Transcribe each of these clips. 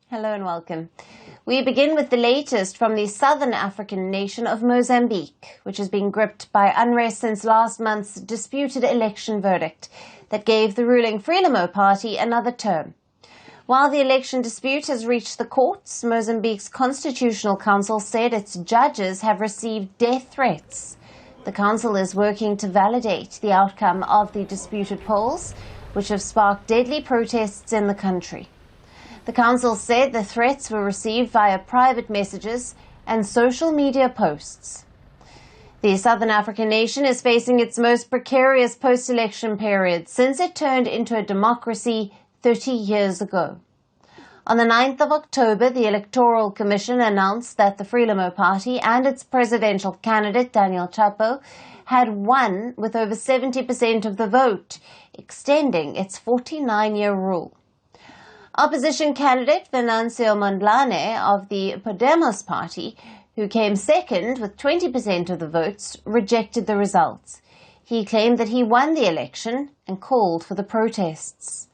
Hello and welcome. We begin with the latest from the southern African nation of Mozambique, which has been gripped by unrest since last month's disputed election verdict that gave the ruling Frelimo party another term. While the election dispute has reached the courts, Mozambique's Constitutional Council said its judges have received death threats. The council is working to validate the outcome of the disputed polls, which have sparked deadly protests in the country. The council said the threats were received via private messages and social media posts. The southern African nation is facing its most precarious post-election period since it turned into a democracy 30 years ago. On the 9th of October, the Electoral Commission announced that the Frelimo party and its presidential candidate, Daniel Chapo, had won with over 70% of the vote, extending its 49-year rule. Opposition candidate Venancio Mondlane of the Podemos party, who came second with 20% of the votes, rejected the results. He claimed that he won the election and called for the protests.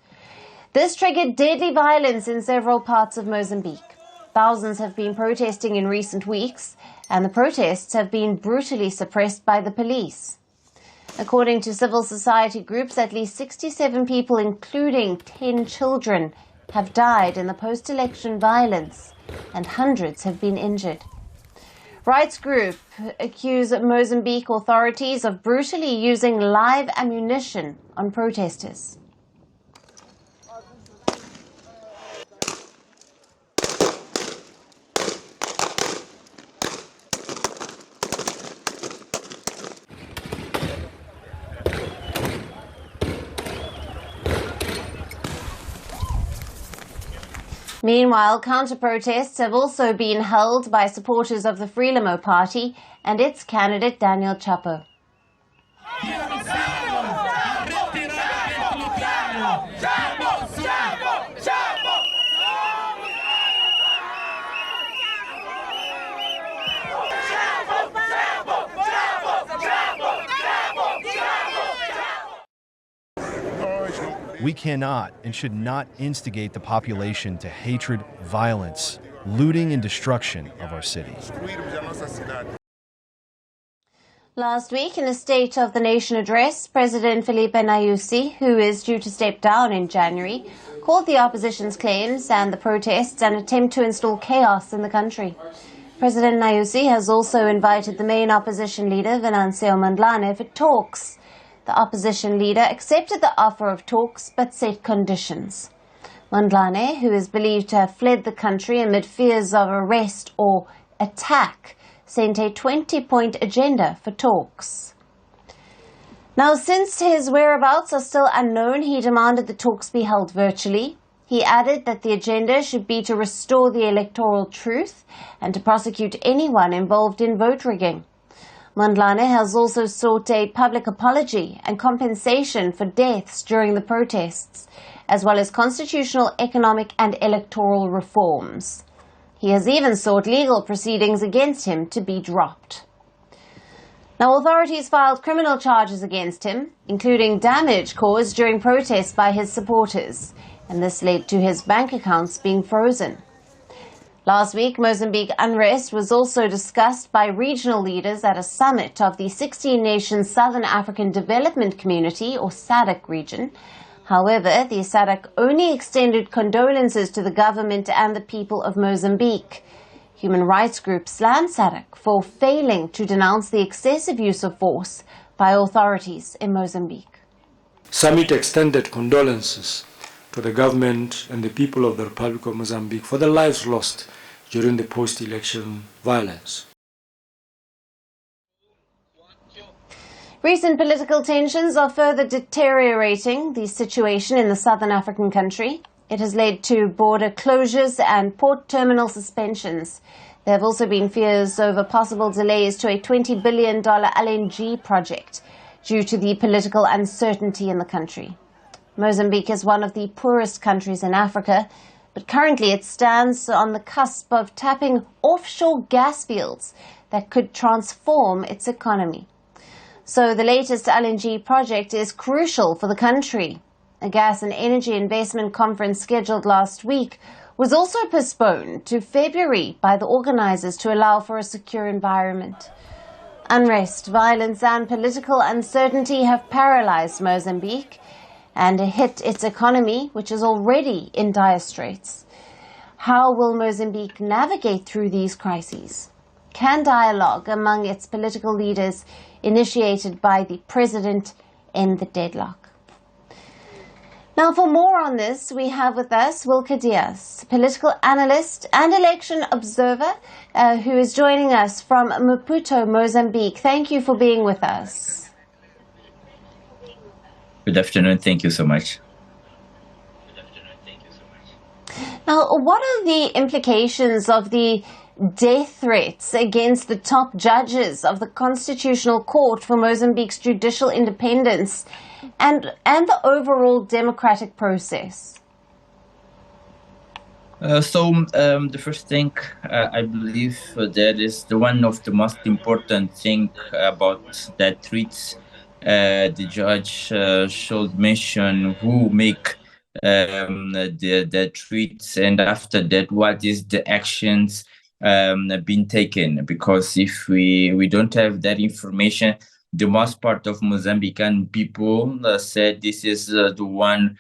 This triggered deadly violence in several parts of Mozambique. Thousands have been protesting in recent weeks, and the protests have been brutally suppressed by the police. According to civil society groups, at least 67 people, including 10 children, have died in the post-election violence, and hundreds have been injured. Rights groups accuse Mozambique authorities of brutally using live ammunition on protesters. Meanwhile, counter-protests have also been held by supporters of the Frelimo party and its candidate Daniel Chapo. We cannot and should not instigate the population to hatred, violence, looting and destruction of our city. Last week, in a State of the Nation address, President Filipe Nyusi, who is due to step down in January, called the opposition's claims and the protests an attempt to install chaos in the country. President Nyusi has also invited the main opposition leader, Venancio Mondlane, for talks. The opposition leader accepted the offer of talks but set conditions. Mondlane, who is believed to have fled the country amid fears of arrest or attack, sent a 20-point agenda for talks. Now, since his whereabouts are still unknown, he demanded the talks be held virtually. He added that the agenda should be to restore the electoral truth and to prosecute anyone involved in vote rigging. Mondlane has also sought a public apology and compensation for deaths during the protests, as well as constitutional, economic and electoral reforms. He has even sought legal proceedings against him to be dropped. Now, authorities filed criminal charges against him, including damage caused during protests by his supporters, and this led to his bank accounts being frozen. Last week, Mozambique unrest was also discussed by regional leaders at a summit of the 16-nation Southern African Development Community, or SADC region. However, the SADC only extended condolences to the government and the people of Mozambique. Human rights groups slammed SADC for failing to denounce the excessive use of force by authorities in Mozambique. Summit extended condolences to the government and the people of the Republic of Mozambique for the lives lost during the post-election violence. Recent political tensions are further deteriorating the situation in the southern African country. It has led to border closures and port terminal suspensions. There have also been fears over possible delays to a $20 billion LNG project due to the political uncertainty in the country. Mozambique is one of the poorest countries in Africa, but currently it stands on the cusp of tapping offshore gas fields that could transform its economy. So the latest LNG project is crucial for the country. A gas and energy investment conference scheduled last week was also postponed to February by the organizers to allow for a secure environment. Unrest, violence and political uncertainty have paralyzed Mozambique and hit its economy, which is already in dire straits. How will Mozambique navigate through these crises? Can dialogue among its political leaders initiated by the president end the deadlock? Now, for more on this, we have with us Wilke Diaz, political analyst and election observer, who is joining us from Maputo, Mozambique. Thank you for being with us. Good afternoon. Thank you so much. Now, what are the implications of the death threats against the top judges of the Constitutional Court for Mozambique's judicial independence and the overall democratic process? The first thing I believe that is the one of the most important thing about that tweets. The judge should mention who make the tweets, and after that, what is the actions been taken? Because if we don't have that information, the most part of Mozambican people said this is the one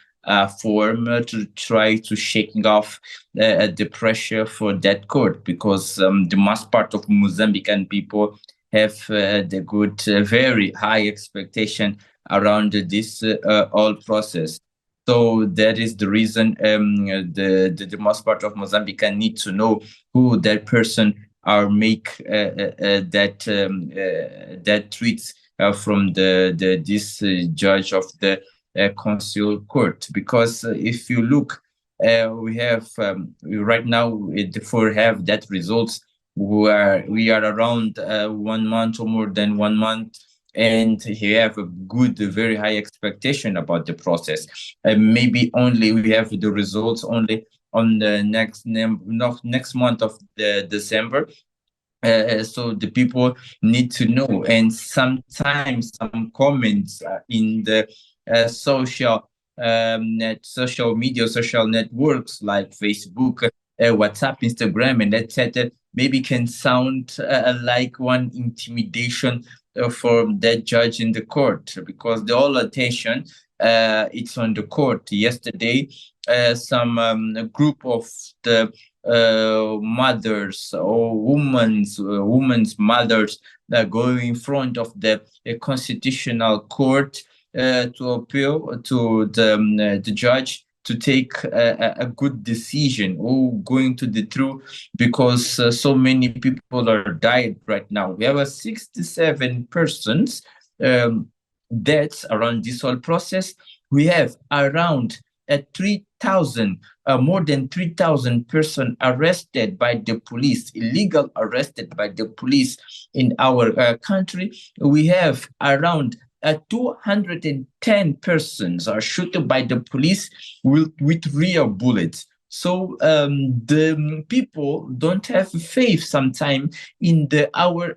form to try to shaking off the pressure for that court, because the most part of Mozambican people have the good, very high expectation around this whole process. So that is the reason the most part of Mozambican need to know who that person are make that tweets from this judge of the constitutional court. Because if you look, we have right now before have that results, we are around 1 month or more than 1 month, and he have a good, very high expectation about the process. Maybe only we have the results only on the next month of the December. So the people need to know, and sometimes some comments in the social media, social networks like Facebook, WhatsApp, Instagram, and etc. maybe can sound like one intimidation for that judge in the court, because the whole attention it's on the court. Yesterday, some group of the mothers or women's mothers going in front of the constitutional court to appeal to the judge to take a good decision or going to the truth, because so many people are died right now. We have 67 persons deaths around this whole process. We have around 3,000, more than 3,000 persons arrested by the police, illegal arrested by the police in our country. We have around 210 persons are shot by the police with real bullets. So the people don't have faith sometimes in our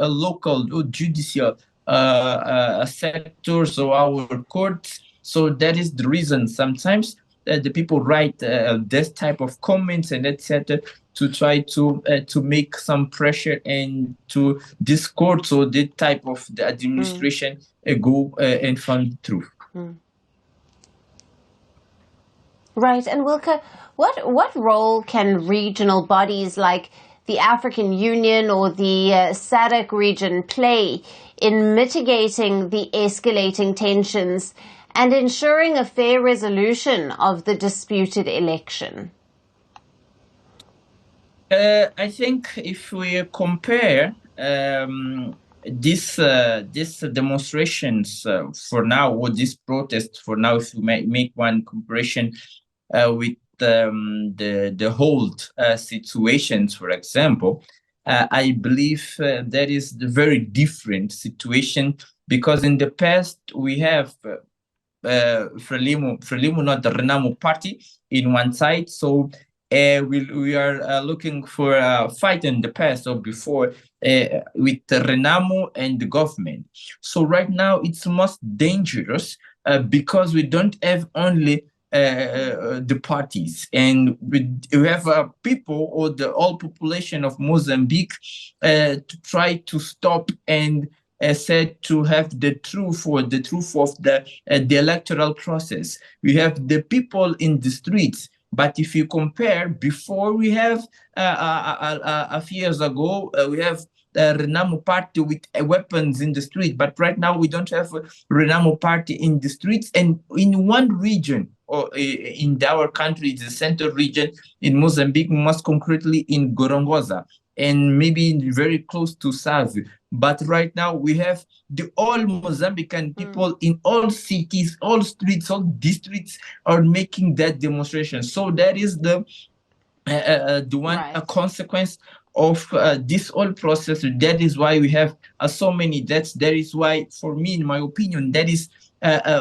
local judicial sectors or our courts. So that is the reason sometimes the people write this type of comments and etc. to try to make some pressure and to this court or the type of the administration go and find the truth. Right. And Wilke, what role can regional bodies like the African Union or the SADC region play in mitigating the escalating tensions and ensuring a fair resolution of the disputed election? I think if we compare these demonstrations for now, or this protest for now, if we make one comparison with the whole situations, for example, I believe that is the very different situation, because in the past we have Frelimo, not the Renamo party, in one side. So we are looking for a fight in the past or before with the Renamo and the government. So right now it's most dangerous because we don't have only the parties, and we have people or the whole population of Mozambique to try to stop and said to have the truth or the truth of the electoral process. We have the people in the streets, but if you compare, before we have a few years ago, we have the Renamo party with weapons in the street, but right now we don't have a Renamo party in the streets. And in one region, or in our country, the central region in Mozambique, most concretely in Gorongosa, and maybe very close to Savio. But right now we have the all Mozambican people in all cities, all streets, all districts are making that demonstration. So that is the one Right. consequence of this whole process. That is why we have so many deaths. That is why, for me, in my opinion, that is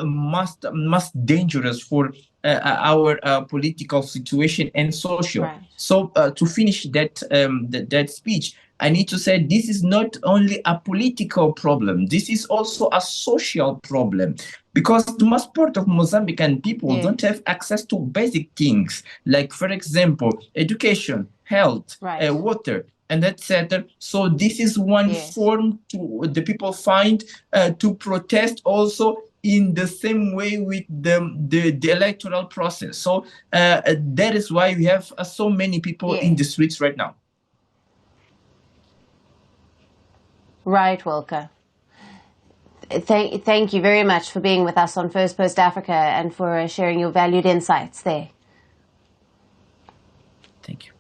most dangerous for our political situation and social. Right. So to finish that speech, I need to say this is not only a political problem. This is also a social problem, because the most part of Mozambican people don't have access to basic things, like, for example, education, health, Right. water, and etc. So this is one form to the people find to protest also in the same way with the electoral process. So that is why we have so many people in the streets right now. Right, Wilke. Thank you very much for being with us on Firstpost Africa and for sharing your valued insights there. Thank you.